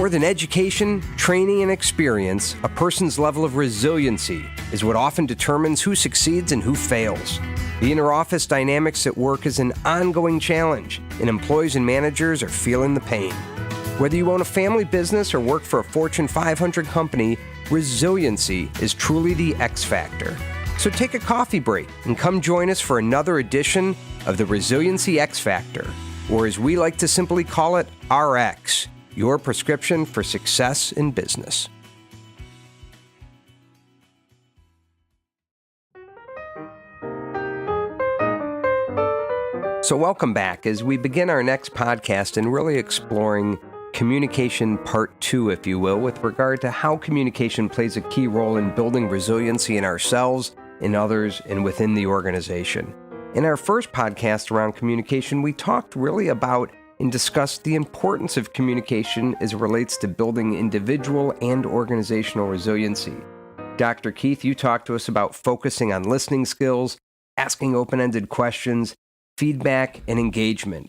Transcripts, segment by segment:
More than education, training, and experience, a person's level of resiliency is what often determines who succeeds and who fails. The inter-office dynamics at work is an ongoing challenge, and employees and managers are feeling the pain. Whether you own a family business or work for a Fortune 500 company, resiliency is truly the X factor. So take a coffee break and come join us for another edition of the Resiliency X Factor, or as we like to simply call it, RX, your prescription for success in business. So welcome back as we begin our next podcast and really exploring communication part 2, if you will, with regard to how communication plays a key role in building resiliency in ourselves, in others, and within the organization. In our first podcast around communication, we talked really about and discussed the importance of communication as it relates to building individual and organizational resiliency. Dr. Keith, you talked to us about focusing on listening skills, asking open-ended questions, feedback, and engagement.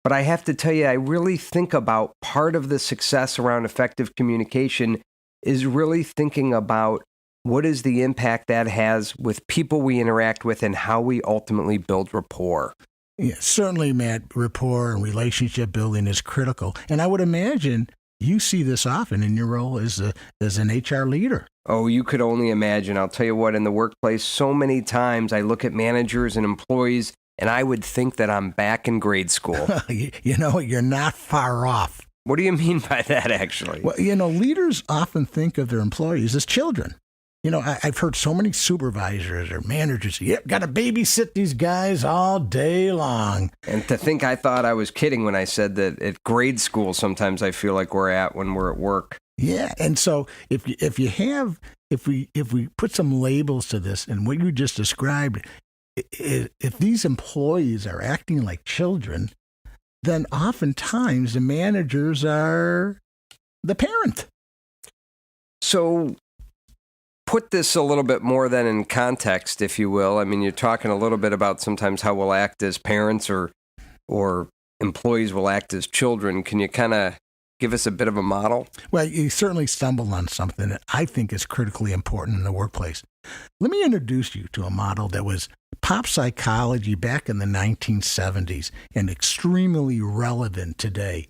But I have to tell you, I really think about part of the success around effective communication is really thinking about what is the impact that has with people we interact with and how we ultimately build rapport. Yeah, certainly, Matt, rapport and relationship building is critical. And I would imagine you see this often in your role as an HR leader. Oh, you could only imagine. I'll tell you what, in the workplace, so many times I look at managers and employees and I would think that I'm back in grade school. You know, you're not far off. What do you mean by that, actually? Well, you know, leaders often think of their employees as children. You know, I've heard so many supervisors or managers say, yep, got to babysit these guys all day long. And to think I thought I was kidding when I said that at grade school, sometimes I feel like we're at when we're at work. Yeah. And so if we put some labels to this and what you just described, if these employees are acting like children, then oftentimes the managers are the parent. So put this a little bit more then in context, if you will. I mean, you're talking a little bit about sometimes how we'll act as parents or employees will act as children. Can you kind of give us a bit of a model? Well, you certainly stumbled on something that I think is critically important in the workplace. Let me introduce you to a model that was pop psychology back in the 1970s and extremely relevant today.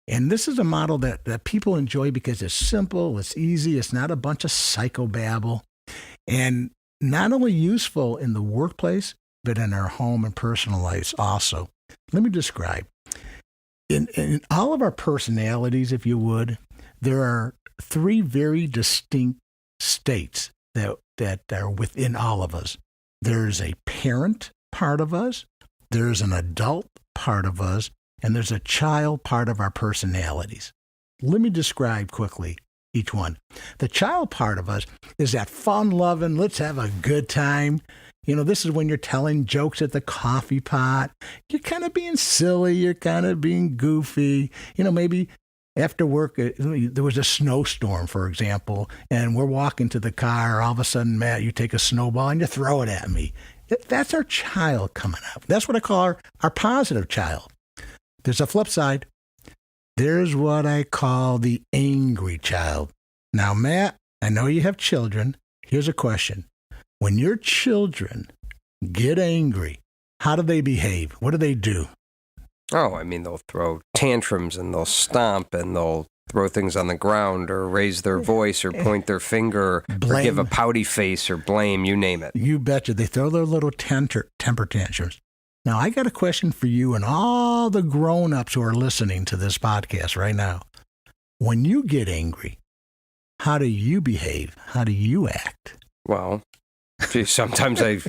And this is a model that people enjoy because it's simple, it's easy, it's not a bunch of psychobabble, and not only useful in the workplace, but in our home and personal lives also. Let me describe. In all of our personalities, if you would, there are 3 very distinct states that are within all of us. There's a parent part of us, there's an adult part of us, and there's a child part of our personalities. Let me describe quickly each one. The child part of us is that fun-loving, let's have a good time. You know, this is when you're telling jokes at the coffee pot. You're kind of being silly. You're kind of being goofy. You know, maybe after work, there was a snowstorm, for example, and we're walking to the car. All of a sudden, Matt, you take a snowball and you throw it at me. That's our child coming up. That's what I call our positive child. There's a flip side. There's what I call the angry child. Now, Matt, I know you have children. Here's a question. When your children get angry, how do they behave? What do they do? Oh, I mean, they'll throw tantrums and they'll stomp and they'll throw things on the ground or raise their voice or point their finger or give a pouty face or blame, you name it. You betcha. They throw their little temper tantrums. Now, I got a question for you and all the grown-ups who are listening to this podcast right now. When you get angry, how do you behave? How do you act? Well, sometimes I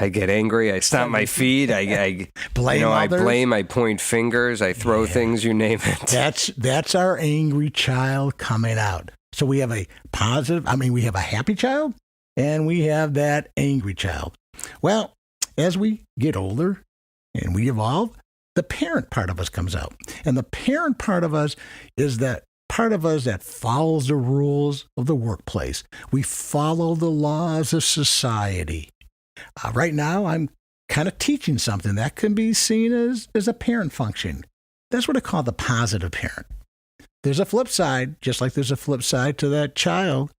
get angry. I stomp my feet. I blame others. I blame. I point fingers. I throw things. You name it. That's our angry child coming out. So we have a we have a happy child, and we have that angry child. Well, as we get older and we evolve, the parent part of us comes out. And the parent part of us is that part of us that follows the rules of the workplace. We follow the laws of society. Right now, I'm kind of teaching something that can be seen as a parent function. That's what I call the positive parent. there's a flip side, just like there's a flip side to that child,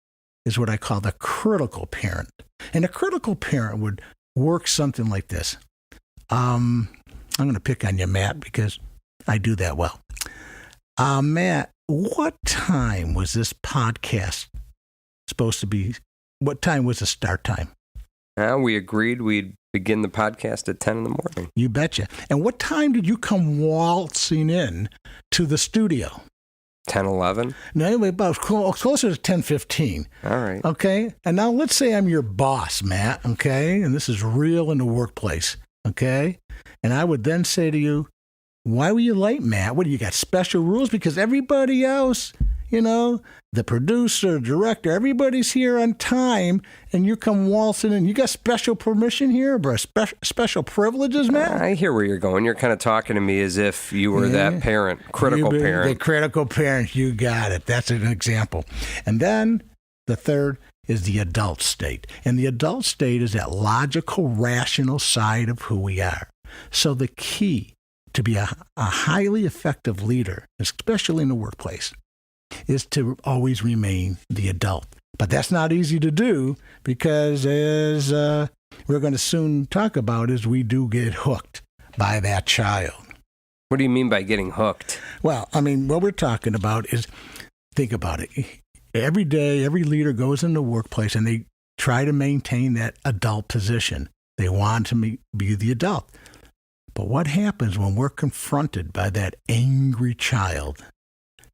is what I call the critical parent. And a critical parent would work something like this. I'm going to pick on you, Matt, because I do that well. Matt, what time was this podcast supposed to be? What time was the start time? We agreed we'd begin the podcast at 10 in the morning. You betcha. And what time did you come waltzing in to the studio? 10:11? No, about closer to 10:15. All right. Okay. And now let's say I'm your boss, Matt. Okay. And this is real in the workplace. Okay. And I would then say to you, why were you late, Matt? What do you got? Special rules? Because everybody else, the producer, director, everybody's here on time, and you come waltzing in. You got special permission here, bro? Special privileges, Matt? I hear where you're going. You're kind of talking to me as if you were that parent, critical parent. The critical parent, you got it. That's an example. And then the third is the adult state. And the adult state is that logical, rational side of who we are. So the key to be a highly effective leader, especially in the workplace, is to always remain the adult. But that's not easy to do because, as we're going to soon talk about, is we do get hooked by that child. What do you mean by getting hooked? Well, I mean, what we're talking about is, think about it. Every day, every leader goes in the workplace and they try to maintain that adult position. They want to be the adult. But what happens when we're confronted by that angry child?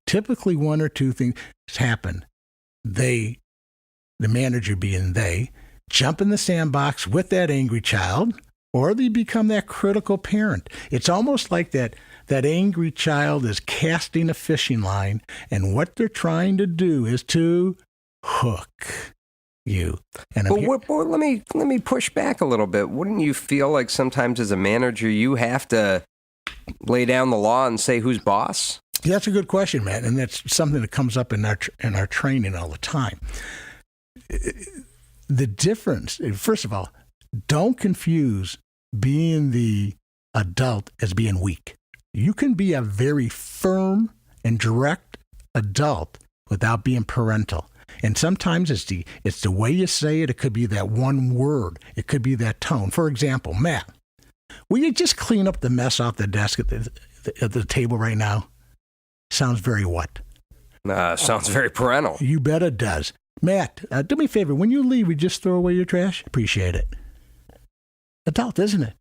Typically, one or two things happen. The manager being they, jump in the sandbox with that angry child, or they become that critical parent. It's almost like that angry child is casting a fishing line, and what they're trying to do is to hook you. And let me push back a little bit. Wouldn't you feel like sometimes as a manager you have to lay down the law and say who's boss? Yeah, that's a good question, man, and that's something that comes up in our training all the time. The difference, first of all, don't confuse being the adult as being weak. You can be a very firm and direct adult without being parental. And sometimes it's the way you say it. It could be that one word. It could be that tone. For example, Matt, will you just clean up the mess off the desk at the table right now? Sounds very what? Sounds very parental. You bet it does. Matt, do me a favor. When you leave, we just throw away your trash? Appreciate it. Adult, isn't it?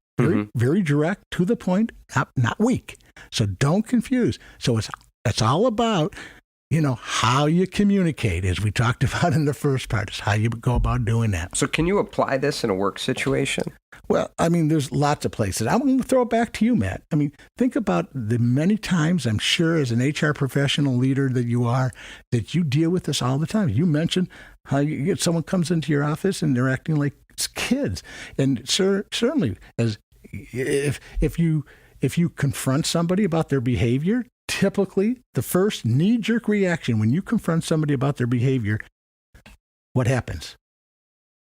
Very direct, to the point, not weak. So don't confuse. So it's all about, how you communicate, as we talked about in the first part, is how you go about doing that. So can you apply this in a work situation? Well, I mean, there's lots of places. I'm going to throw it back to you, Matt. I mean, think about the many times, I'm sure, as an HR professional leader that you are, that you deal with this all the time. You mentioned how someone comes into your office and they're acting like kids. And certainly, as if you confront somebody about their behavior, typically the first knee-jerk reaction when you confront somebody about their behavior, what happens?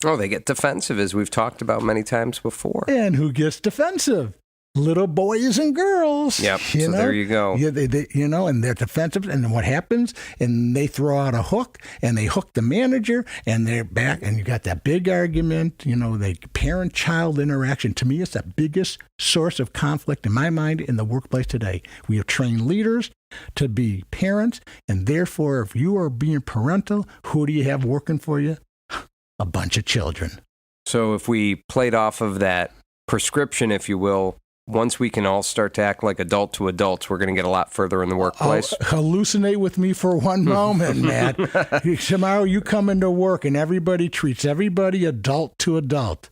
Oh, they get defensive, as we've talked about many times before. And who gets defensive? Little boys and girls. Yep, so there you go. Yeah, they and they're defensive. And then what happens? And they throw out a hook, and they hook the manager, and they're back, and you got that big argument, the parent-child interaction. To me, it's the biggest source of conflict in my mind in the workplace today. We have trained leaders to be parents, and therefore, if you are being parental, who do you have working for you? A bunch of children. So if we played off of that prescription, if you will, once we can all start to act like adult to adults, we're going to get a lot further in the workplace. Hallucinate with me for one moment, Matt. Tomorrow you come into work and everybody treats everybody adult to adult.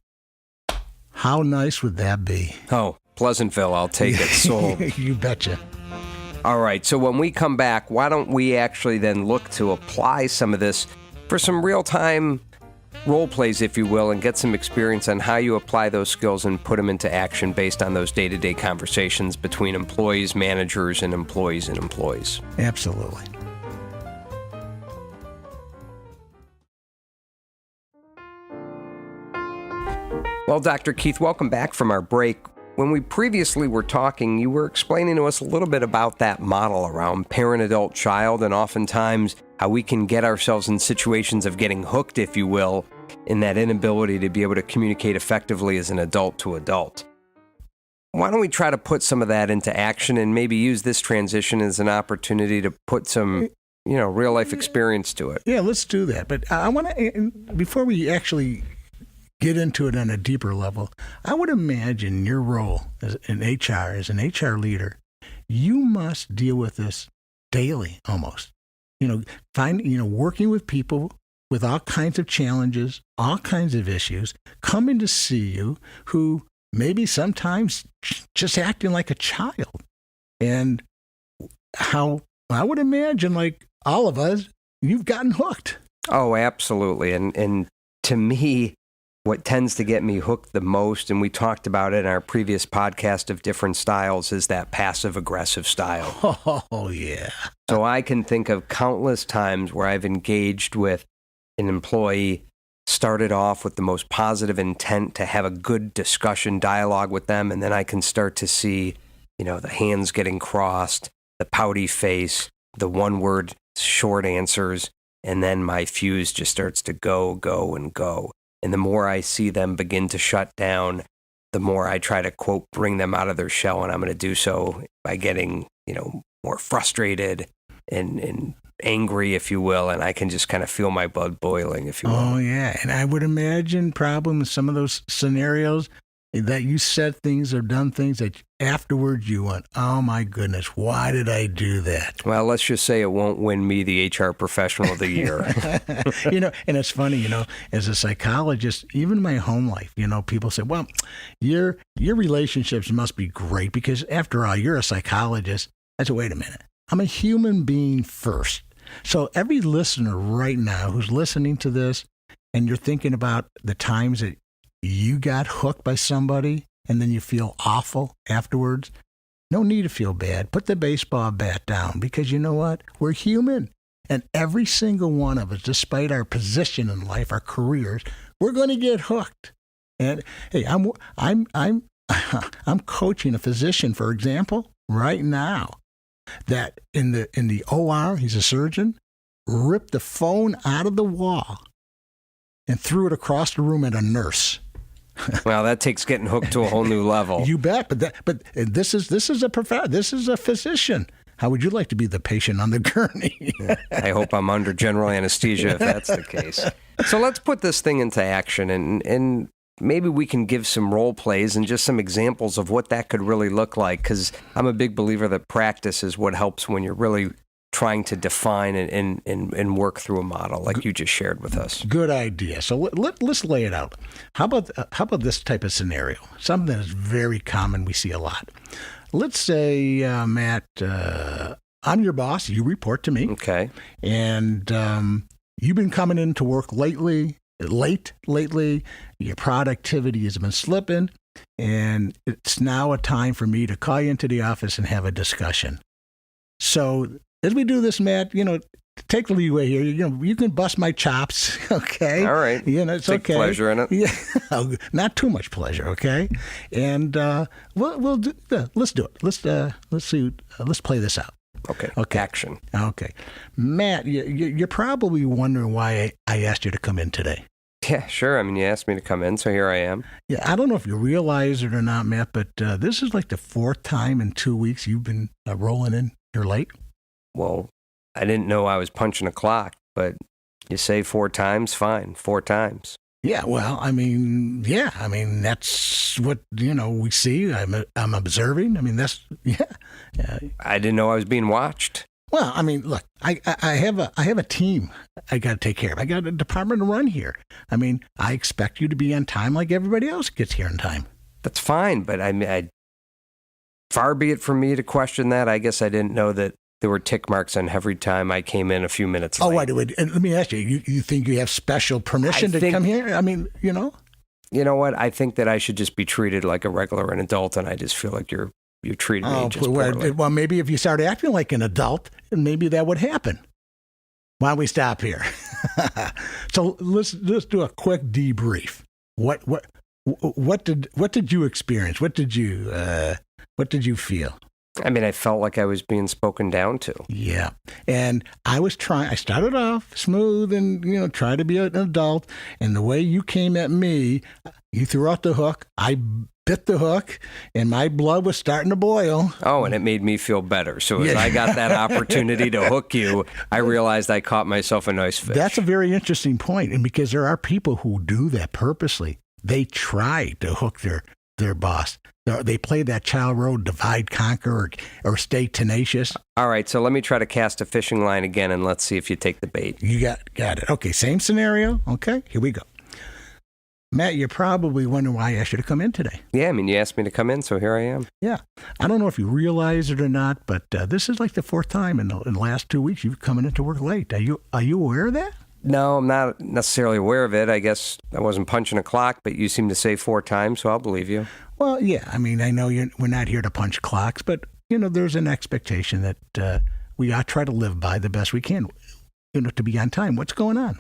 How nice would that be? Oh, Pleasantville, I'll take it. Sold. You betcha. All right, so when we come back, why don't we actually then look to apply some of this for some real-time role plays, if you will, and get some experience on how you apply those skills and put them into action based on those day-to-day conversations between employees, managers, and employees. Absolutely. Well, Dr. Keith, welcome back from our break. when we previously were talking, you were explaining to us a little bit about that model around parent, adult, child, and oftentimes how we can get ourselves in situations of getting hooked, if you will, in that inability to be able to communicate effectively as an adult to adult. Why don't we try to put some of that into action and maybe use this transition as an opportunity to put some, real life experience to it? Yeah, let's do that. But I want to, before we actually get into it on a deeper level, I would imagine your role as an HR leader, you must deal with this daily almost. Working with people with all kinds of challenges, all kinds of issues, coming to see you who maybe sometimes just acting like a child. And how I would imagine, like all of us, you've gotten hooked. Oh, absolutely. And to me, what tends to get me hooked the most, and we talked about it in our previous podcast of different styles, is that passive-aggressive style. Oh, yeah. So I can think of countless times where I've engaged with an employee, started off with the most positive intent to have a good discussion, dialogue with them, and then I can start to see, the hands getting crossed, the pouty face, the one-word short answers, and then my fuse just starts to go, and go. And the more I see them begin to shut down, the more I try to, quote, bring them out of their shell. And I'm going to do so by getting, more frustrated and angry, if you will. And I can just kind of feel my blood boiling, if you will. Oh, yeah. And I would imagine probably in some of those scenarios that you said things or done things that afterwards you went, oh, my goodness, why did I do that? Well, let's just say it won't win me the HR Professional of the Year. And it's funny, as a psychologist, even in my home life, people say, well, your relationships must be great because after all, you're a psychologist. I said, wait a minute. I'm a human being first. So every listener right now who's listening to this and you're thinking about the times that you got hooked by somebody and then you feel awful afterwards, no need to feel bad. Put the baseball bat down because you know what? We're human. And every single one of us, despite our position in life, our careers, we're going to get hooked. And hey, I'm coaching a physician, for example, right now that in the OR, he's a surgeon, ripped the phone out of the wall and threw it across the room at a nurse. Well, that takes getting hooked to a whole new level. You bet. But this is a physician. How would you like to be the patient on the gurney? I hope I'm under general anesthesia if that's the case. So let's put this thing into action and maybe we can give some role plays and just some examples of what that could really look like, because I'm a big believer that practice is what helps when you're really trying to define and work through a model like you just shared with us. Good idea. So let's lay it out. How about this type of scenario? Something that is very common. We see a lot. Let's say, Matt, I'm your boss. You report to me. Okay. And you've been coming into work late lately. Your productivity has been slipping. And it's now a time for me to call you into the office and have a discussion. So as we do this, Matt, take the leeway here. You can bust my chops, okay? All right. It's Take okay. pleasure in it. Yeah, not too much pleasure, okay? And we'll do. Let's do it. Let's see. Let's play this out. Okay. Action. Okay, Matt, you're probably wondering why I asked you to come in today. Yeah, sure. I mean, you asked me to come in, so here I am. Yeah, I don't know if you realize it or not, Matt, but this is like the fourth time in 2 weeks you've been rolling in. You're late. Well, I didn't know I was punching a clock, but you say 4 times, fine, 4 times. Yeah, well, that's what, we see. I'm observing. I didn't know I was being watched. Well, look, I have a team I got to take care of. I got a department to run here. I expect you to be on time like everybody else gets here on time. That's fine, but far be it from me to question that. I guess I didn't know that there were tick marks on every time I came in a few minutes late. Oh, wait. And let me ask you, you think you have special permission to come here? You know what? I think that I should just be treated like a regular an adult, and I just feel like you're treating me just poorly. Well, maybe if you start acting like an adult, maybe that would happen. Why don't we stop here? So let's do a quick debrief. What What did you experience? What did you feel? I mean, I felt like I was being spoken down to. Yeah. And I started off smooth and, try to be an adult. And the way you came at me, you threw out the hook. I bit the hook and my blood was starting to boil. Oh, and it made me feel better. So as I got that opportunity to hook you, I realized I caught myself a nice fish. That's a very interesting point. And because there are people who do that purposely, they try to hook their boss. They play that child role, divide, conquer, or stay tenacious. All right, so let me try to cast a fishing line again, and let's see if you take the bait. You got it. Okay, same scenario. Okay, here we go. Matt, you're probably wondering why I asked you to come in today. Yeah, I mean, you asked me to come in, so here I am. Yeah. I don't know if you realize it or not, but this is like the fourth time in the last 2 weeks you've come in to work late. Are you aware of that? No, I'm not necessarily aware of it. I guess I wasn't punching a clock, but you seem to say 4 times, so I'll believe you. Well, yeah. I mean, I know we're not here to punch clocks, but, there's an expectation that we ought to try to live by the best we can, to be on time. What's going on?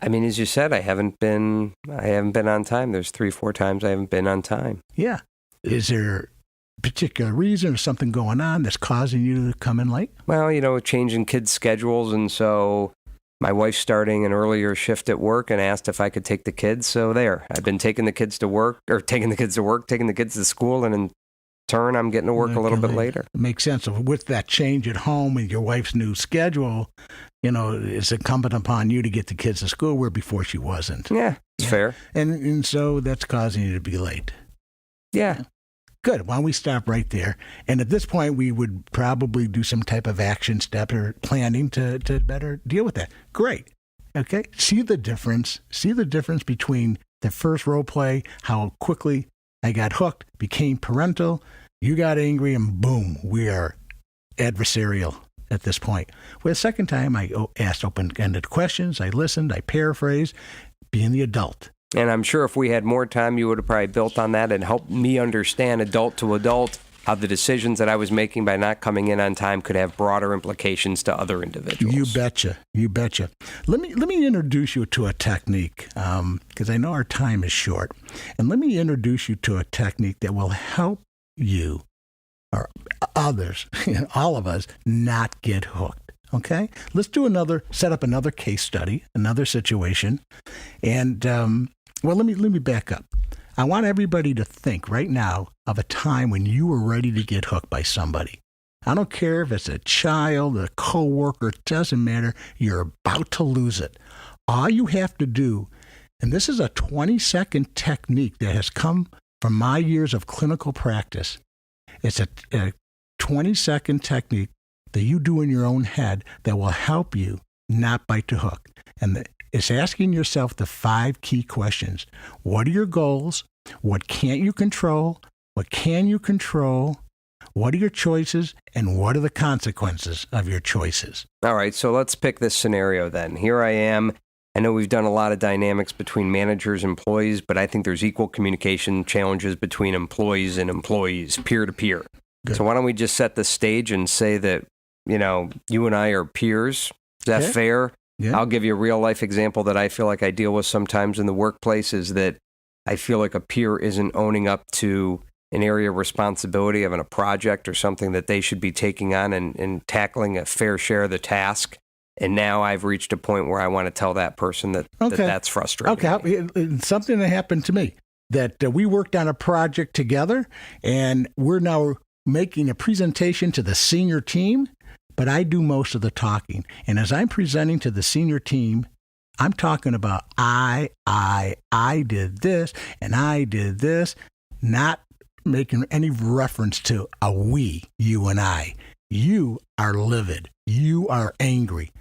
I mean, as you said, I haven't been on time. There's 3-4 times I haven't been on time. Yeah. Is there a particular reason or something going on that's causing you to come in late? Well, changing kids' schedules, and so my wife's starting an earlier shift at work and asked if I could take the kids. So I've been taking the kids to school, and in turn, I'm getting to work a little bit later. It makes sense. So with that change at home and your wife's new schedule, it's incumbent upon you to get the kids to school where before she wasn't. Yeah, it's fair. And so that's causing you to be late. Yeah. Good. Why don't we stop right there? And at this point, we would probably do some type of action step or planning to better deal with that. Great. Okay. See the difference between the first role play, how quickly I got hooked, became parental, you got angry, and boom, we are adversarial at this point. Well, the second time, I asked open-ended questions. I listened. I paraphrased, being the adult. And I'm sure if we had more time, you would have probably built on that and helped me understand adult to adult how the decisions that I was making by not coming in on time could have broader implications to other individuals. You betcha. Let me introduce you to a technique, because I know our time is short. And let me introduce you to a technique that will help you or others, all of us, not get hooked. Okay? Let's set up another case study, another situation. And, let me back up. I want everybody to think right now of a time when you were ready to get hooked by somebody. I don't care if it's a child, a coworker, it doesn't matter. You're about to lose it. All you have to do, and this is a 20-second technique that has come from my years of clinical practice. It's a 20-second technique that you do in your own head that will help you not bite the hook. And it's asking yourself the 5 key questions. What are your goals? What can't you control? What can you control? What are your choices? And what are the consequences of your choices? All right, so let's pick this scenario then. Here I am. I know we've done a lot of dynamics between managers and employees, but I think there's equal communication challenges between employees and employees, peer-to-peer. Good. So why don't we just set the stage and say that, you and I are peers. Is that fair? Yeah. I'll give you a real-life example that I feel like I deal with sometimes in the workplace is that I feel like a peer isn't owning up to an area of responsibility of a project or something that they should be taking on and tackling a fair share of the task. And now I've reached a point where I want to tell that person that's frustrating. Okay, something that happened to me, that we worked on a project together, and we're now making a presentation to the senior team, but I do most of the talking. And as I'm presenting to the senior team, I'm talking about I did this, and I did this, not making any reference to a we, you and I. You are livid. You are angry.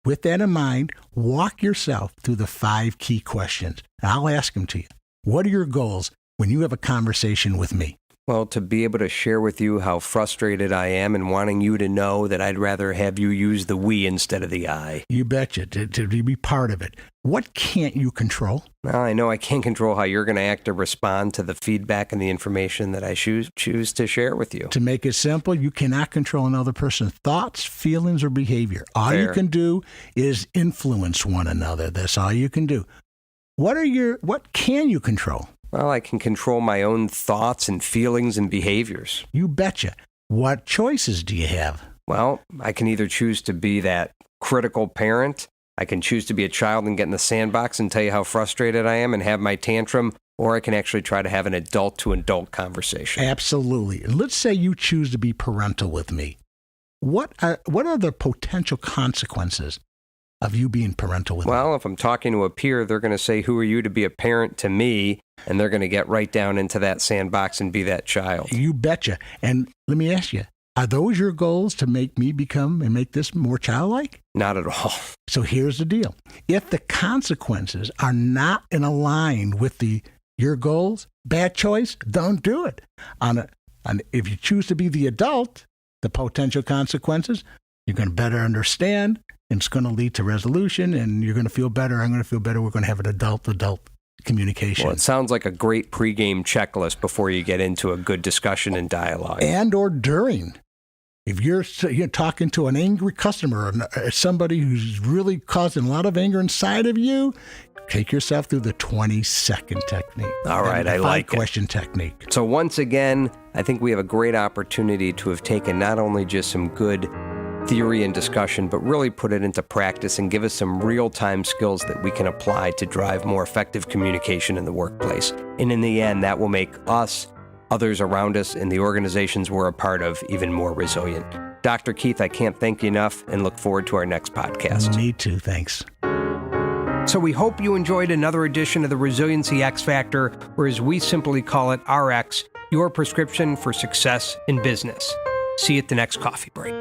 With that in mind, walk yourself through the 5 key questions. And I'll ask them to you. What are your goals when you have a conversation with me? Well, to be able to share with you how frustrated I am and wanting you to know that I'd rather have you use the we instead of the I. You betcha, to be part of it. What can't you control? Well, I know I can't control how you're going to act or respond to the feedback and the information that I choose to share with you. To make it simple, you cannot control another person's thoughts, feelings, or behavior. All Fair. You can do is influence one another. That's all you can do. What can you control? Well, I can control my own thoughts and feelings and behaviors. You betcha. What choices do you have? Well, I can either choose to be that critical parent, I can choose to be a child and get in the sandbox and tell you how frustrated I am and have my tantrum, or I can actually try to have an adult-to-adult conversation. Absolutely. And let's say you choose to be parental with me. What are the potential consequences of you being parental with me? Well, if I'm talking to a peer, they're going to say, who are you to be a parent to me? And they're going to get right down into that sandbox and be that child. You betcha. And let me ask you, are those your goals to make me become and make this more childlike? Not at all. So here's the deal. If the consequences are not in line with your goals, bad choice, don't do it. If you choose to be the adult, the potential consequences, you're going to better understand, and it's going to lead to resolution, and you're going to feel better. I'm going to feel better. We're going to have an adult-adult communication. Well, it sounds like a great pregame checklist before you get into a good discussion and dialogue. And or during. If you're talking to an angry customer or somebody who's really causing a lot of anger inside of you, take yourself through the 20-second technique. All right, I like it. Question technique. So once again, I think we have a great opportunity to have taken not only just some good theory and discussion, but really put it into practice and give us some real-time skills that we can apply to drive more effective communication in the workplace. And in the end, that will make us, others around us, and the organizations we're a part of even more resilient. Dr. Keith, I can't thank you enough and look forward to our next podcast. Me too, thanks. So we hope you enjoyed another edition of the Resiliency X Factor, or as we simply call it, RX, your prescription for success in business. See you at the next coffee break.